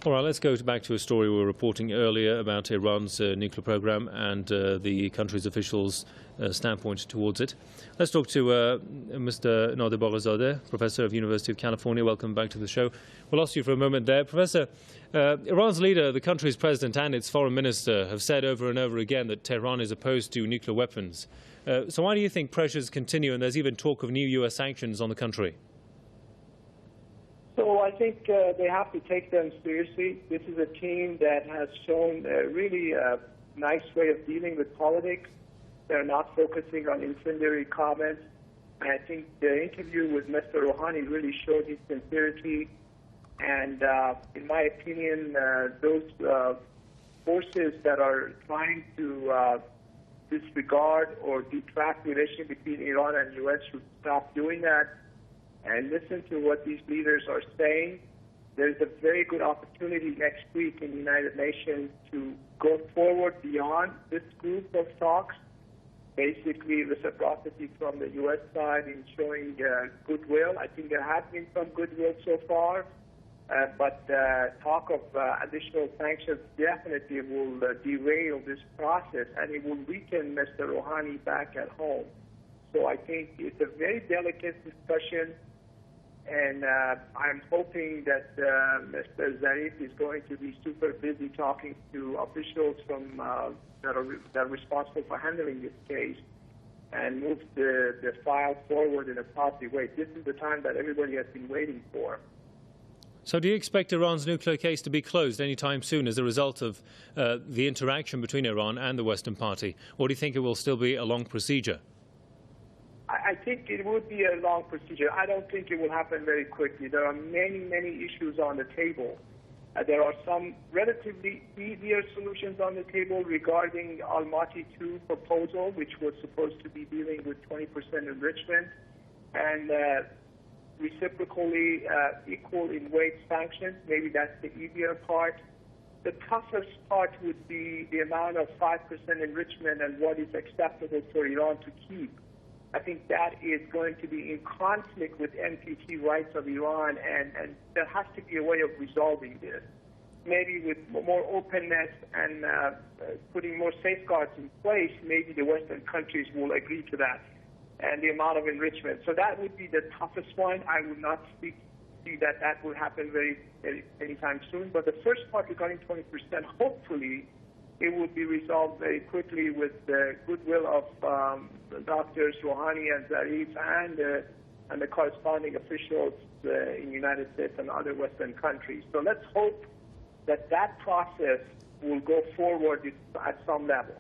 All right, let's go back to a story we were reporting earlier about Iran's nuclear program and the country's officials' standpoint towards it. Let's talk to Mr. Nader Bagherzadeh, Professor of University of California. Welcome back to the show. We'll ask you for a moment there. Professor, Iran's leader, the country's president and its foreign minister have said over and over again that Tehran is opposed to nuclear weapons. So why do you think pressures continue and there's even talk of new U.S. sanctions on the country? So I think they have to take them seriously. This is a team that has shown a really nice way of dealing with politics. They're not focusing on incendiary comments. And I think the interview with Mr. Rouhani really showed his sincerity. And in my opinion, those forces that are trying to disregard or detract the relationship between Iran and the U.S. should stop doing that and listen to what these leaders are saying. There's a very good opportunity next week in the United Nations to go forward beyond this group of talks. Basically, reciprocity from the U.S. side in showing goodwill. I think there has been some goodwill so far, but talk of additional sanctions definitely will derail this process, and it will weaken Mr. Rouhani back at home. So I think it's a very delicate discussion. And I'm hoping that Mr. Zarif is going to be super busy talking to officials from that are responsible for handling this case and move the file forward in a positive way. This is the time that everybody has been waiting for. So do you expect Iran's nuclear case to be closed anytime soon as a result of the interaction between Iran and the Western Party? Or do you think it will still be a long procedure? I think it would be a long procedure. I don't think it will happen very quickly. There are many, many issues on the table. There are some relatively easier solutions on the table regarding Almaty 2 proposal, which was supposed to be dealing with 20% enrichment and reciprocally equal in weight sanctions. Maybe that's the easier part. The toughest part would be the amount of 5% enrichment and what is acceptable for Iran to keep. I think that is going to be in conflict with NPT rights of Iran, and there has to be a way of resolving this. Maybe with more openness and putting more safeguards in place, maybe the Western countries will agree to that and the amount of enrichment. So that would be the toughest one. I would not see that will happen anytime soon. But the first part regarding 20%, hopefully, it would be resolved very quickly with the goodwill of Drs. Rouhani and Zarif and the corresponding officials in the United States and other Western countries. So let's hope that that process will go forward at some level.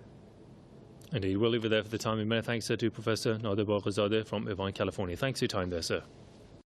Indeed. We'll leave it there for the time. Many thanks to Professor Nader Bagherzadeh from Iran, California. Thanks for your time there, sir.